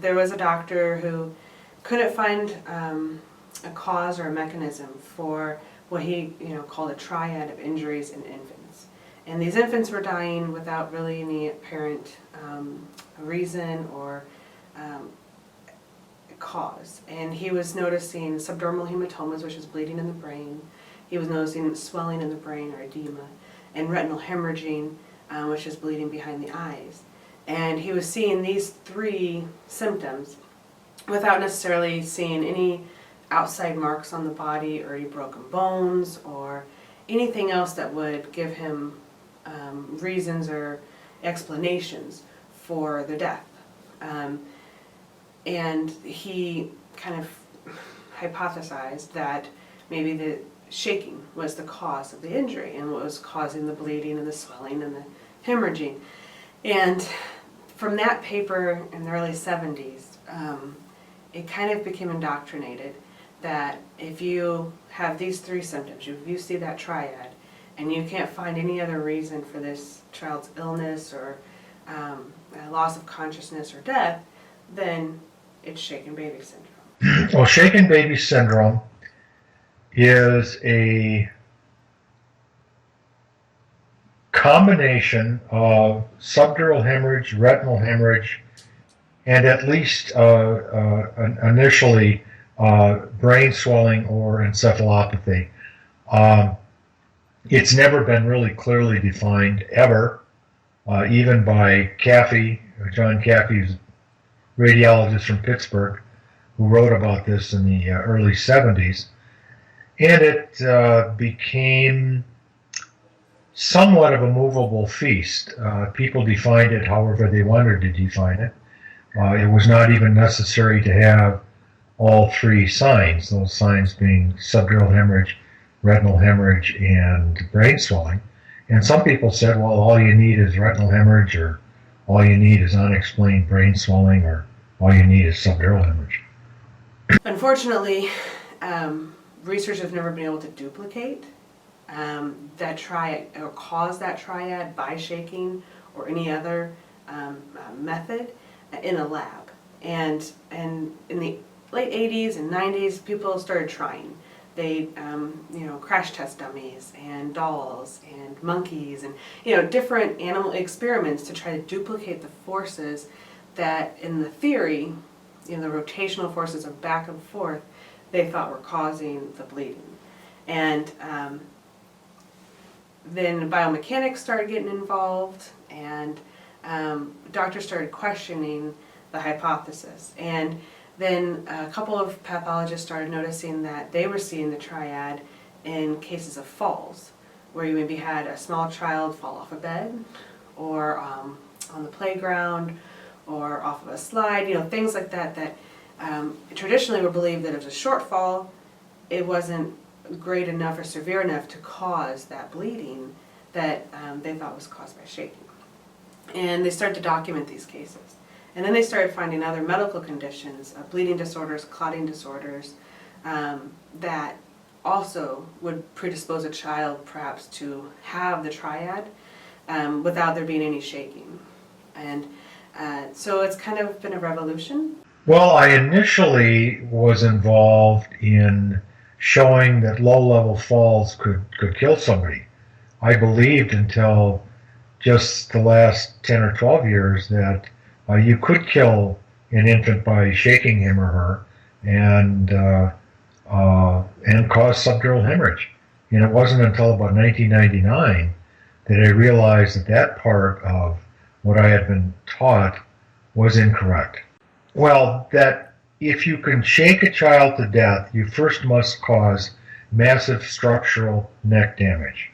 there was a doctor who couldn't find a cause or a mechanism for what he called a triad of injuries in infants. And these infants were dying without really any apparent reason or cause. And he was noticing subdermal hematomas, which is bleeding in the brain. He was noticing swelling in the brain or edema, and retinal hemorrhaging, which is bleeding behind the eyes. And he was seeing these three symptoms without necessarily seeing any outside marks on the body or any broken bones or anything else that would give him reasons or explanations for the death. And he kind of hypothesized that maybe the shaking was the cause of the injury and what was causing the bleeding and the swelling and the hemorrhaging. And from that paper in the early 70s, it kind of became indoctrinated that if you have these three symptoms, if you see that triad, and you can't find any other reason for this child's illness or loss of consciousness or death, then it's shaken baby syndrome. Well, shaken baby syndrome is a combination of subdural hemorrhage, retinal hemorrhage, and at least initially brain swelling or encephalopathy. It's never been really clearly defined ever, even by Caffey, John Caffey's radiologist from Pittsburgh, who wrote about this in the early 70s. And it became somewhat of a movable feast. People defined it however they wanted to define it. It was not even necessary to have all three signs, those signs being subdural hemorrhage, retinal hemorrhage, and brain swelling. And some people said, well, all you need is retinal hemorrhage, or all you need is unexplained brain swelling, or all you need is subdural hemorrhage. Unfortunately, research has never been able to duplicate that triad or cause that triad by shaking or any other method in a lab. And in the late 80s and 90s, people started trying. They, crash test dummies and dolls and monkeys and, different animal experiments to try to duplicate the forces that in the theory, the rotational forces of back and forth, they thought were causing the bleeding. And then biomechanics started getting involved, and doctors started questioning the hypothesis. And then a couple of pathologists started noticing that they were seeing the triad in cases of falls, where you maybe had a small child fall off a bed, or on the playground, or off of a slide, things like that, that traditionally were believed that if it was a short fall, it wasn't great enough or severe enough to cause that bleeding that they thought was caused by shaking. And they started to document these cases. And then they started finding other medical conditions, bleeding disorders, clotting disorders, that also would predispose a child perhaps to have the triad without there being any shaking. And so it's kind of been a revolution. Well, I initially was involved in showing that low-level falls could kill somebody. I believed until just the last 10 or 12 years that you could kill an infant by shaking him or her and cause subdural hemorrhage. And it wasn't until about 1999 that I realized that part of what I had been taught was incorrect. Well, that if you can shake a child to death, you first must cause massive structural neck damage.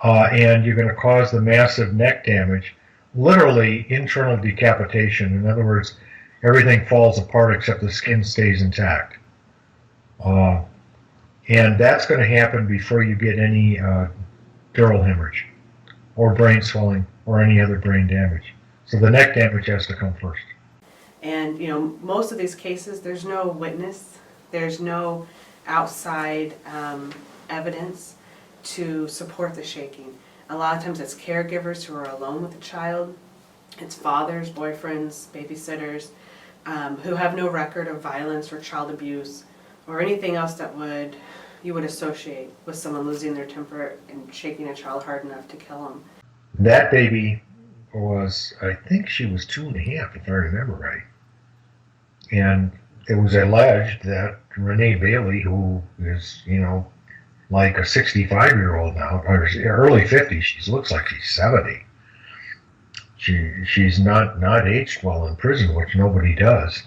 And you're going to cause the massive neck damage, literally internal decapitation. In other words, everything falls apart except the skin stays intact. And that's going to happen before you get any dural hemorrhage or brain swelling or any other brain damage. So the neck damage has to come first. And most of these cases, there's no witness, there's no outside evidence to support the shaking. A lot of times it's caregivers who are alone with the child. It's fathers, boyfriends, babysitters. who have no record of violence or child abuse or anything else that you would associate with someone losing their temper and shaking a child hard enough to kill them. That baby was, I think she was 2.5, if I remember right. And it was alleged that Renee Bailey, who is, like a 65-year-old now, or early 50s, she looks like she's 70. She's not aged well in prison, which nobody does.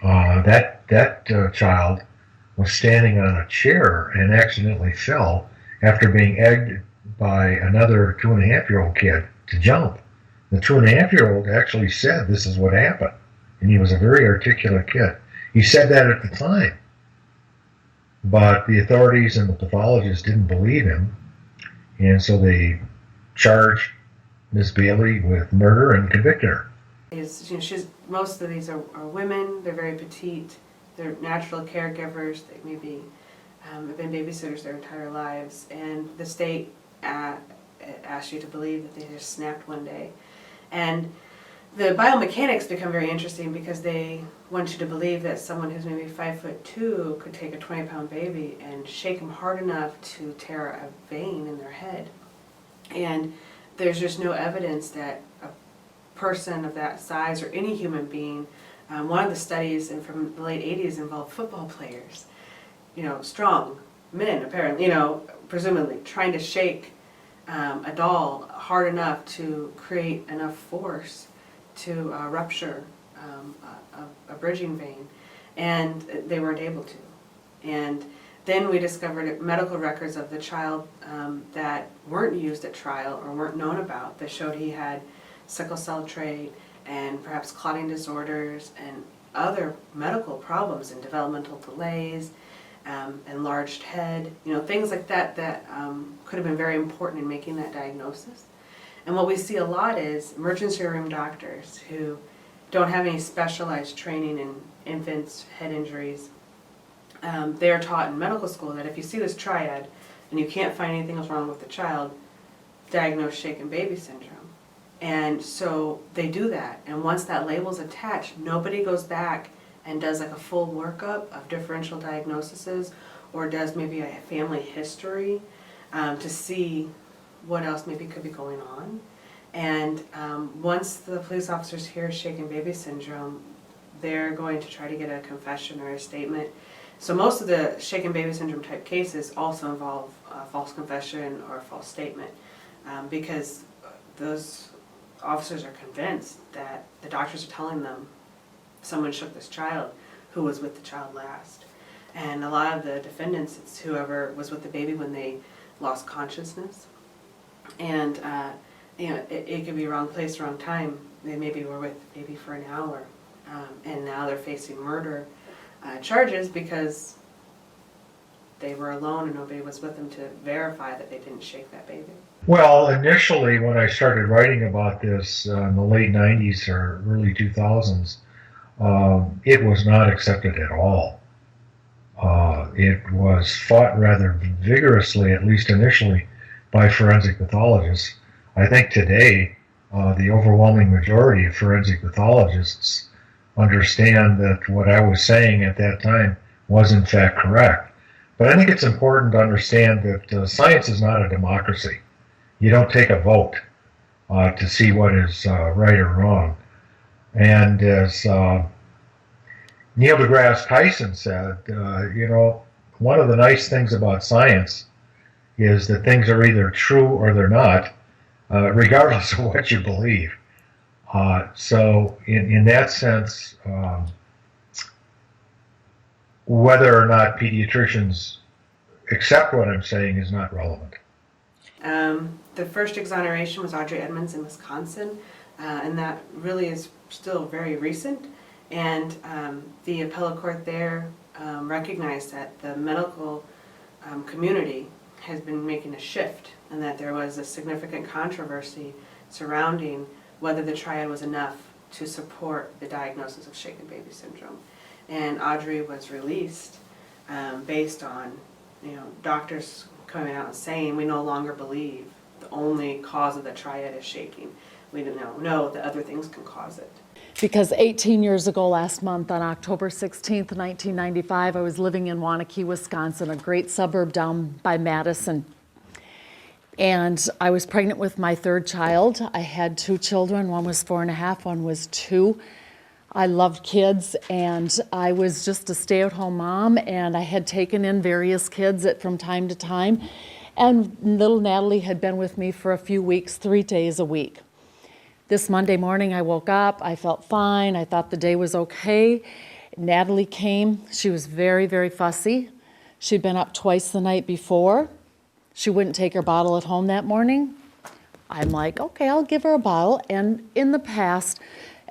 That child was standing on a chair and accidentally fell after being egged by another 2.5-year-old kid to jump. The 2.5-year-old actually said this is what happened, and he was a very articulate kid. He said that at the time, but the authorities and the pathologists didn't believe him, and so they charged Miss Bailey with murder and convicted her. Most of these are women. They're very petite. They're natural caregivers. They maybe have been babysitters their entire lives, and the state asks you to believe that they just snapped one day. And the biomechanics become very interesting because they want you to believe that someone who's maybe 5'2" could take a 20-pound baby and shake them hard enough to tear a vein in their head. And there's just no evidence that a person of that size or any human being, one of the studies from the late 80s involved football players, strong men apparently, presumably trying to shake a doll hard enough to create enough force to rupture a bridging vein, and they weren't able to. And then we discovered medical records of the child that weren't used at trial or weren't known about that showed he had sickle cell trait and perhaps clotting disorders and other medical problems and developmental delays, enlarged head, things like that could have been very important in making that diagnosis. And what we see a lot is emergency room doctors who don't have any specialized training in infants' head injuries. They're taught in medical school that if you see this triad and you can't find anything else wrong with the child, diagnose shaken baby syndrome. And so they do that. And once that label's attached, nobody goes back and does like a full workup of differential diagnoses or does maybe a family history to see what else maybe could be going on. And once the police officers hear shaken baby syndrome, they're going to try to get a confession or a statement. So most of the shaken baby syndrome type cases also involve a false confession or a false statement because those officers are convinced that the doctors are telling them someone shook this child who was with the child last. And a lot of the defendants, it's whoever was with the baby when they lost consciousness. And it could be wrong place, wrong time. They maybe were with the baby for an hour, and now they're facing murder charges because they were alone and nobody was with them to verify that they didn't shake that baby. Well, initially when I started writing about this in the late 90s or early 2000s, it was not accepted at all. It was fought rather vigorously, at least initially, by forensic pathologists. I think today the overwhelming majority of forensic pathologists understand that what I was saying at that time was in fact correct. But I think it's important to understand that science is not a democracy. You don't take a vote to see what is right or wrong. And as Neil deGrasse Tyson said, one of the nice things about science is that things are either true or they're not, regardless of what you believe. So in that sense, whether or not pediatricians accept what I'm saying is not relevant. The first exoneration was Audrey Edmonds in Wisconsin, and that really is still very recent. And the appellate court there recognized that the medical community has been making a shift and that there was a significant controversy surrounding whether the triad was enough to support the diagnosis of shaken baby syndrome. And Audrey was released based on doctors coming out and saying we no longer believe the only cause of the triad is shaking. We don't know that other things can cause it. because 18 years ago last month on October 16th, 1995, I was living in Waunakee, Wisconsin, a great suburb down by Madison. And I was pregnant with my third child. I had two children. One was 4.5, one was 2. I loved kids, and I was just a stay-at-home mom, and I had taken in various kids from time to time. And little Natalie had been with me for a few weeks, 3 days a week. This Monday morning, I woke up. I felt fine. I thought the day was okay. Natalie came. She was very, very fussy. She'd been up twice the night before. She wouldn't take her bottle at home that morning. I'm like, okay, I'll give her a bottle. And in the past,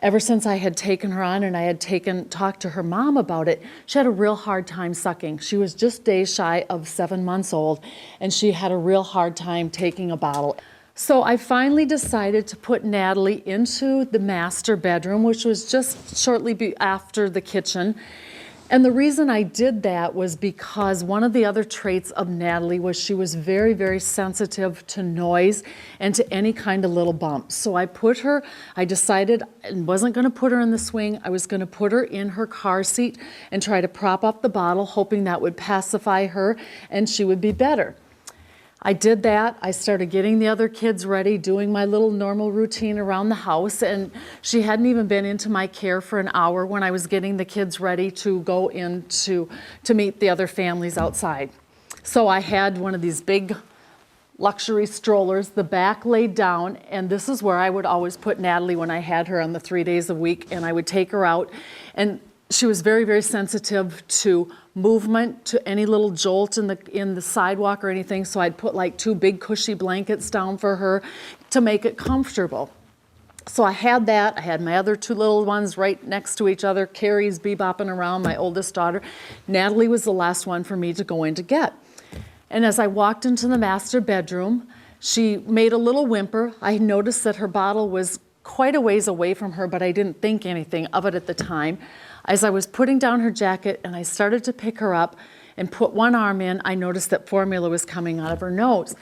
ever since I had taken her on and I had talked to her mom about it, she had a real hard time sucking. She was just days shy of 7 months old, and she had a real hard time taking a bottle. So I finally decided to put Natalie into the master bedroom, which was just shortly after the kitchen. And the reason I did that was because one of the other traits of Natalie was she was very, very sensitive to noise and to any kind of little bumps. So I decided I wasn't going to put her in the swing. I was going to put her in her car seat and try to prop up the bottle, hoping that would pacify her and she would be better. I did that. I started getting the other kids ready, doing my little normal routine around the house, and she hadn't even been into my care for an hour when I was getting the kids ready to go in to meet the other families outside. So I had one of these big luxury strollers, the back laid down, and this is where I would always put Natalie when I had her on the 3 days a week, and I would take her out. And she was very, very sensitive to movement, to any little jolt in the sidewalk or anything, so I'd put like 2 big cushy blankets down for her to make it comfortable. So I had that. I had my other 2 little ones right next to each other. Carrie's bebopping around, my oldest daughter. Natalie was the last one for me to go in to get. And as I walked into the master bedroom, she made a little whimper. I noticed that her bottle was quite a ways away from her, but I didn't think anything of it at the time. As I was putting down her jacket and I started to pick her up and put one arm in, I noticed that formula was coming out of her nose.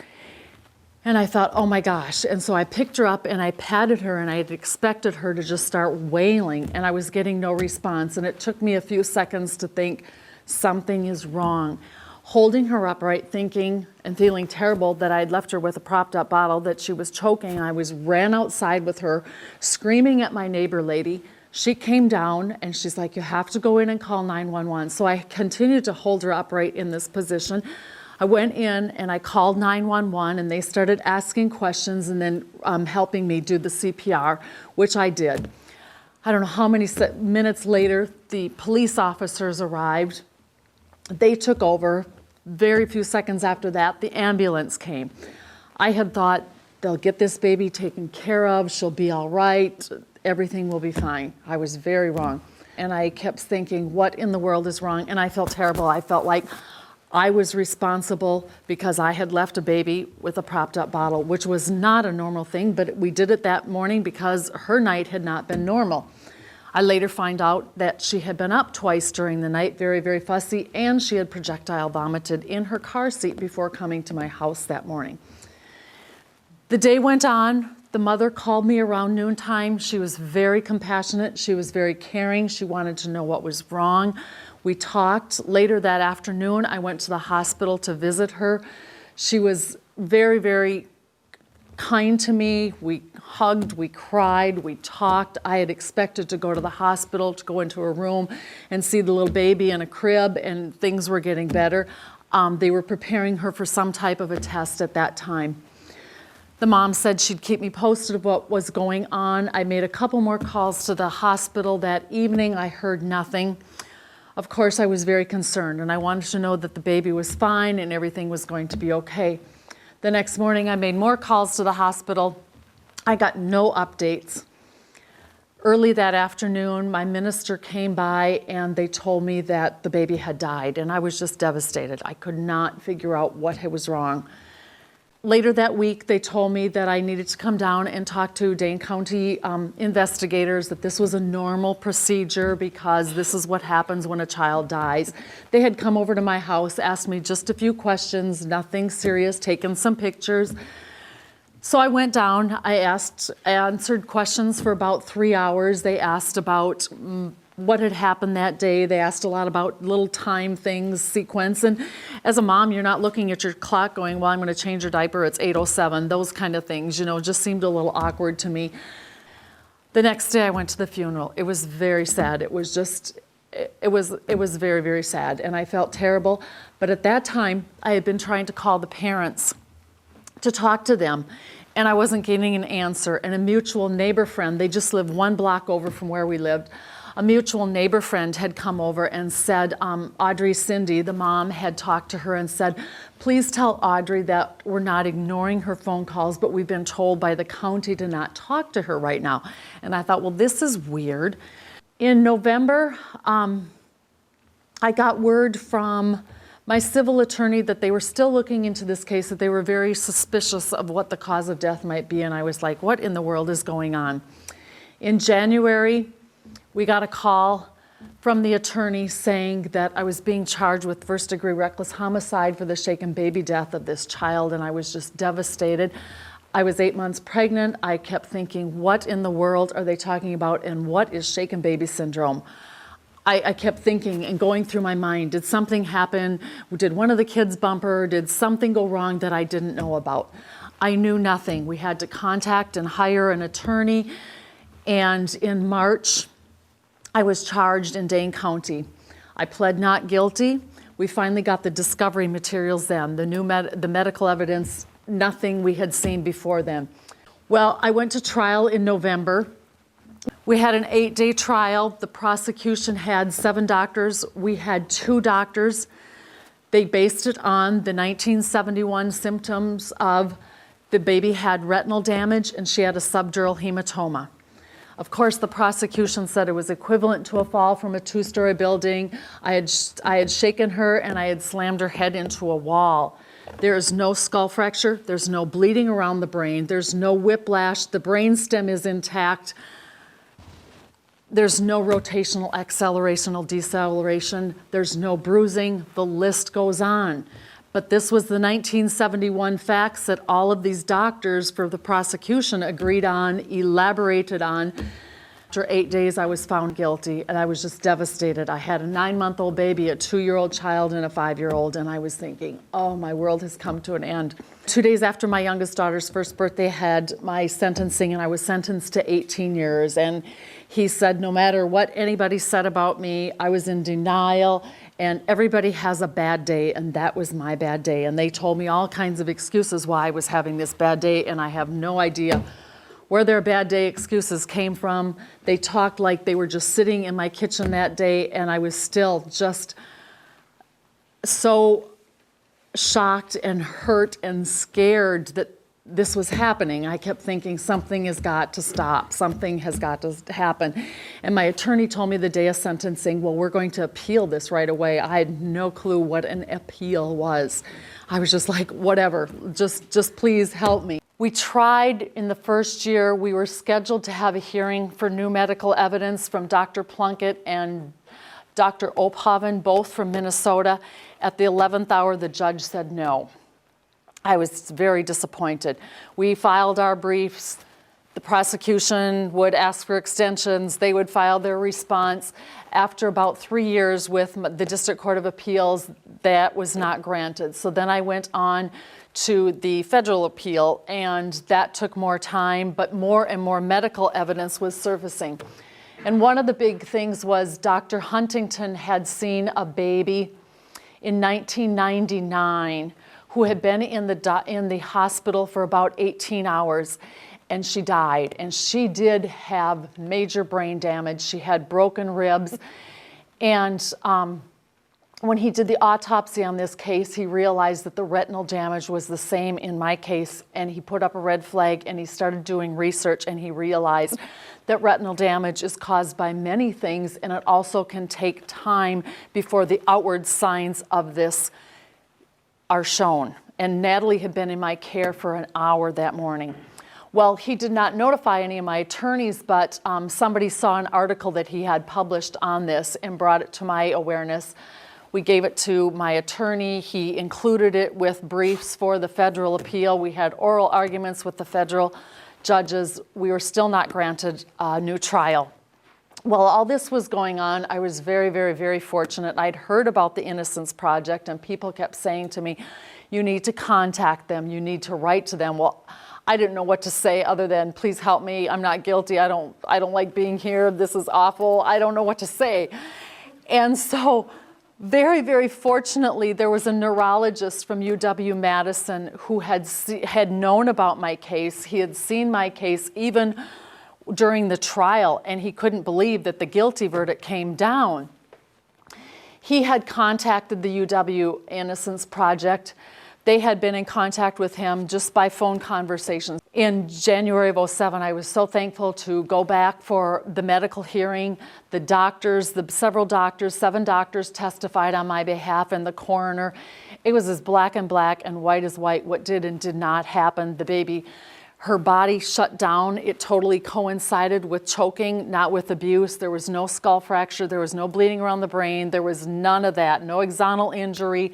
And I thought, oh my gosh. And so I picked her up and I patted her, and I had expected her to just start wailing, and I was getting no response. And it took me a few seconds to think, something is wrong. Holding her upright, thinking and feeling terrible that I had left her with a propped up bottle, that she was choking. I ran outside with her, screaming at my neighbor lady. She came down and she's like, you have to go in and call 911. So I continued to hold her upright in this position. I went in and I called 911, and they started asking questions and then helping me do the CPR, which I did. I don't know how many minutes later, the police officers arrived. They took over. Very few seconds after that, the ambulance came. I had thought, they'll get this baby taken care of, she'll be all right, everything will be fine. I was very wrong. And I kept thinking, what in the world is wrong? And I felt terrible. I felt like I was responsible because I had left a baby with a propped up bottle, which was not a normal thing, but we did it that morning because her night had not been normal. I later find out that she had been up twice during the night, very, very fussy, and she had projectile vomited in her car seat before coming to my house that morning. The day went on. The mother called me around noontime. She was very compassionate. She was very caring. She wanted to know what was wrong. We talked. Later that afternoon, I went to the hospital to visit her. She was very, very kind to me. We hugged, we cried, we talked. I had expected to go to the hospital, to go into a room and see the little baby in a crib, and things were getting better. They were preparing her for some type of a test at that time. The mom said she'd keep me posted of what was going on. I made a couple more calls to the hospital that evening. I heard nothing. Of course, I was very concerned, and I wanted to know that the baby was fine and everything was going to be okay. The next morning, I made more calls to the hospital. I got no updates. Early that afternoon, my minister came by and they told me that the baby had died, and I was just devastated. I could not figure out what was wrong. Later that week, they told me that I needed to come down and talk to Dane County investigators, that this was a normal procedure because this is what happens when a child dies. They had come over to my house, asked me just a few questions, nothing serious, taken some pictures. So I went down, I answered questions for about 3 hours. They asked about what had happened that day. They asked a lot about little time things, sequence. And as a mom, you're not looking at your clock going, well, I'm going to change your diaper, it's 8:07. Those kind of things, just seemed a little awkward to me. The next day I went to the funeral. It was very sad. It was very, very sad. And I felt terrible. But at that time, I had been trying to call the parents to talk to them, and I wasn't getting an answer. And a mutual neighbor friend, they just lived 1 block over from where we lived, a mutual neighbor friend had come over and said, Audrey, Cindy, the mom, had talked to her and said, please tell Audrey that we're not ignoring her phone calls, but we've been told by the county to not talk to her right now. And I thought, well, this is weird. In November, I got word from my civil attorney that they were still looking into this case, that they were very suspicious of what the cause of death might be, and I was like, what in the world is going on? In January, we got a call from the attorney saying that I was being charged with first-degree reckless homicide for the shaken baby death of this child, and I was just devastated. I was 8 months pregnant. I kept thinking, what in the world are they talking about, and what is shaken baby syndrome? I kept thinking and going through my mind, did something happen? Did one of the kids bump her? Did something go wrong that I didn't know about? I knew nothing. We had to contact and hire an attorney, and in March, I was charged in Dane County. I pled not guilty. We finally got the discovery materials then, the medical evidence, nothing we had seen before then. Well, I went to trial in November. We had an 8-day trial. The prosecution had 7 doctors. We had 2 doctors. They based it on the 1971 symptoms of the baby had retinal damage and she had a subdural hematoma. Of course, the prosecution said it was equivalent to a fall from a 2-story building. I had shaken her and I had slammed her head into a wall. There is no skull fracture. There's no bleeding around the brain. There's no whiplash. The brainstem is intact. There's no rotational acceleration or deceleration. There's no bruising. The list goes on. But this was the 1971 facts that all of these doctors for the prosecution agreed on, elaborated on. After 8 days, I was found guilty, and I was just devastated. I had a 9-month-old baby, a 2-year-old child, and a 5-year-old, and I was thinking, oh, my world has come to an end. 2 days after my youngest daughter's first birthday, I had my sentencing, and I was sentenced to 18 years. And he said, no matter what anybody said about me, I was in denial, and everybody has a bad day, and that was my bad day. And they told me all kinds of excuses why I was having this bad day, and I have no idea where their bad day excuses came from. They talked like they were just sitting in my kitchen that day, and I was still just so shocked and hurt and scared that this was happening. I kept thinking something has got to stop. Something has got to happen. And my attorney told me the day of sentencing, well, we're going to appeal this right away. I had no clue what an appeal was. I was just like, whatever, just please help me. We tried in the first year. We were scheduled to have a hearing for new medical evidence from Dr. Plunkett and Dr. Ophoven, both from Minnesota. At the 11th hour, the judge said no. I was very disappointed. We filed our briefs. The prosecution would ask for extensions. They would file their response. After about 3 years with the District Court of Appeals, that was not granted. So then I went on to the federal appeal, and that took more time, but more and more medical evidence was surfacing. And one of the big things was Dr. Huntington had seen a baby in 1999 who had been in the hospital for about 18 hours, and she died. And she did have major brain damage. She had broken ribs. And when he did the autopsy on this case, he realized that the retinal damage was the same in my case, and he put up a red flag, and he started doing research, and he realized that retinal damage is caused by many things, and it also can take time before the outward signs of this are shown. And Natalie had been in my care for an hour that morning. Well, he did not notify any of my attorneys, but somebody saw an article that he had published on this and brought it to my awareness. We gave it to my attorney. He included it with briefs for the federal appeal. We had oral arguments with the federal judges. We were still not granted a new trial. While all this was going on, I was very, very, very fortunate. I'd heard about the Innocence Project, and people kept saying to me, you need to contact them, you need to write to them. Well, I didn't know what to say other than, please help me, I'm not guilty, I don't like being here, this is awful, I don't know what to say. And so, very, very fortunately, there was a neurologist from UW-Madison who had known about my case. He had seen my case even during the trial, and he couldn't believe that the guilty verdict came down. He had contacted the UW Innocence Project. They had been in contact with him just by phone conversations. In January of '07, I was so thankful to go back for the medical hearing. The doctors, seven doctors testified on my behalf, and the coroner. It was as black and white as white, what did and did not happen. The baby, her body shut down. It totally coincided with choking, not with abuse. There was no skull fracture. There was no bleeding around the brain. There was none of that, no axonal injury.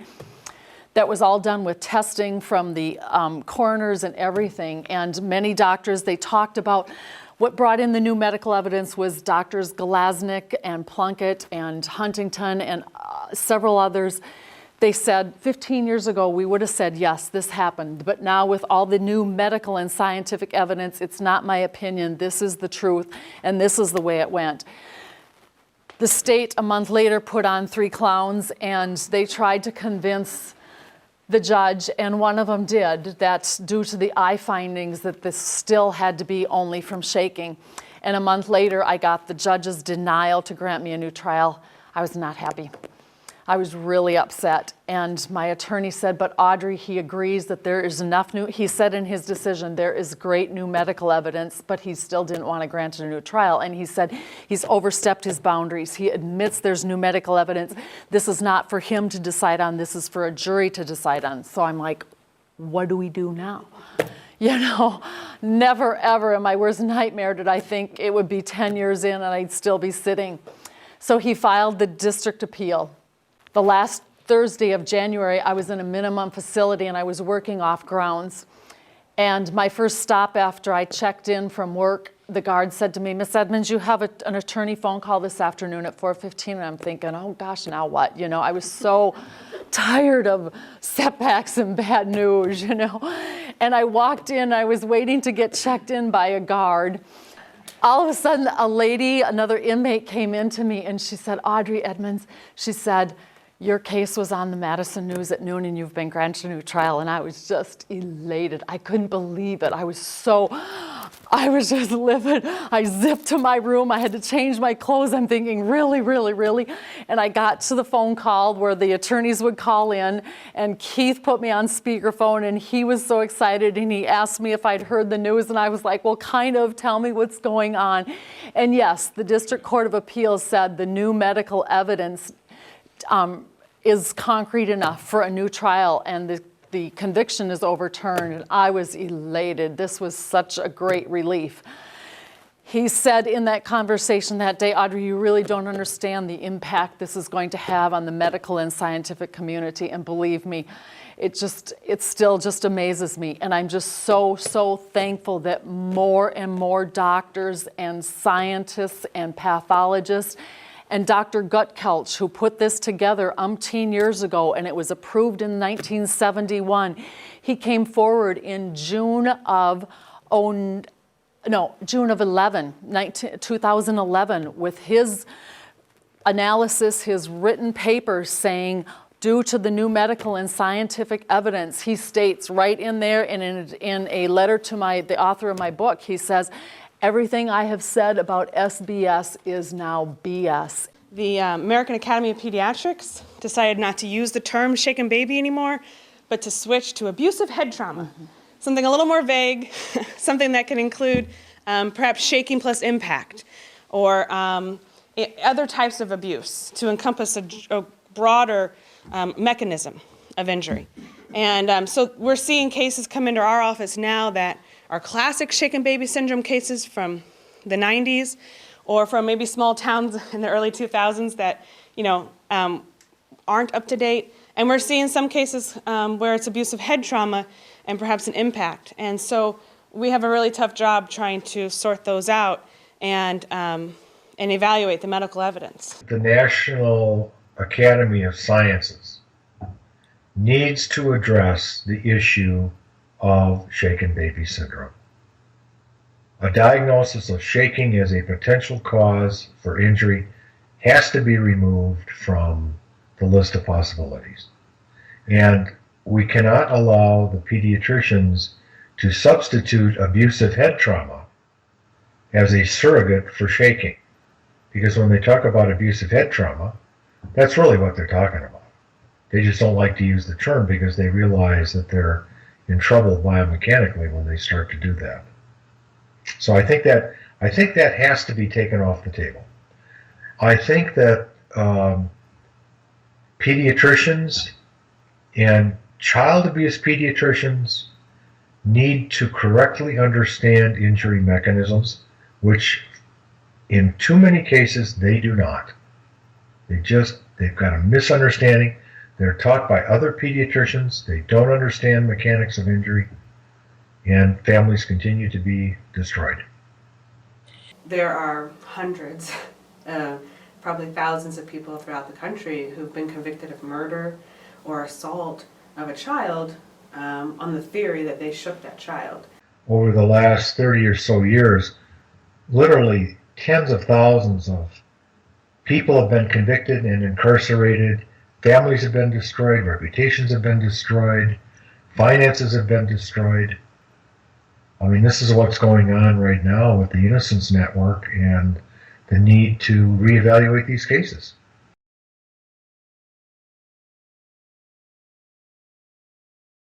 That was all done with testing from the coroners and everything. And many doctors, they talked about what brought in the new medical evidence was Doctors Glasnick and Plunkett and Huntington and several others. They said 15 years ago, we would have said, yes, this happened. But now with all the new medical and scientific evidence, it's not my opinion. This is the truth, and this is the way it went. The state, a month later, put on 3 clowns, and they tried to convince the judge, and one of them did, that due to the eye findings that this still had to be only from shaking. And a month later, I got the judge's denial to grant me a new trial. I was not happy. I was really upset. And my attorney said, but Audrey, he agrees that there is enough he said in his decision, there is great new medical evidence, but he still didn't want to grant a new trial. And he said he's overstepped his boundaries. He admits there's new medical evidence. This is not for him to decide on. This is for a jury to decide on. So I'm like, what do we do now? You know, never ever in my worst nightmare did I think it would be 10 years in and I'd still be sitting. So he filed the district appeal. The last Thursday of January, I was in a minimum facility and I was working off grounds. And my first stop after I checked in from work, the guard said to me, Miss Edmonds, you have an attorney phone call this afternoon at 4:15. And I'm thinking, oh gosh, now what? You know, I was so tired of setbacks and bad news, you know. And I walked in, I was waiting to get checked in by a guard. All of a sudden, a lady, another inmate came in to me and she said, Audrey Edmonds, she said, your case was on the Madison News at noon and you've been granted a new trial. And I was just elated. I couldn't believe it. I was just livid. I zipped to my room. I had to change my clothes. I'm thinking, really, really, really? And I got to the phone call where the attorneys would call in, and Keith put me on speakerphone, and he was so excited, and he asked me if I'd heard the news, and I was like, well, kind of, tell me what's going on. And yes, the District Court of Appeals said the new medical evidence is concrete enough for a new trial, and the conviction is overturned, and I was elated. This was such a great relief. He said in that conversation that day, Audrey, you really don't understand the impact this is going to have on the medical and scientific community, and believe me, it still just amazes me. And I'm just so, so thankful that more and more doctors and scientists and pathologists and Dr. Gutkelch, who put this together umpteen years ago, and it was approved in 1971. He came forward in June of 2011 with his analysis, his written paper saying, due to the new medical and scientific evidence, he states right in there and in a letter to the author of my book, he says, everything I have said about SBS is now BS. The American Academy of Pediatrics decided not to use the term shaken baby anymore, but to switch to abusive head trauma. Something a little more vague, something that can include perhaps shaking plus impact, or other types of abuse to encompass a broader mechanism of injury. And so we're seeing cases come into our office now that are classic shaken baby syndrome cases from the 90s or from maybe small towns in the early 2000s that, aren't up to date. And we're seeing some cases where it's abusive head trauma and perhaps an impact. And so we have a really tough job trying to sort those out and evaluate the medical evidence. The National Academy of Sciences needs to address the issue of shaken baby syndrome. A diagnosis of shaking as a potential cause for injury has to be removed from the list of possibilities. And we cannot allow the pediatricians to substitute abusive head trauma as a surrogate for shaking. Because when they talk about abusive head trauma, that's really what they're talking about. They just don't like to use the term because they realize that they're in trouble biomechanically when they start to do that. So I think that has to be taken off the table. I think that pediatricians and child abuse pediatricians need to correctly understand injury mechanisms, which in too many cases they do not. They've got a misunderstanding. They're taught by other pediatricians. They don't understand mechanics of injury, and families continue to be destroyed. There are hundreds, probably thousands of people throughout the country who've been convicted of murder or assault of a child on the theory that they shook that child. Over the last 30 or so years, literally tens of thousands of people have been convicted and incarcerated. Families have been destroyed, reputations have been destroyed, finances have been destroyed. I mean, this is what's going on right now with the Innocence Network and the need to reevaluate these cases.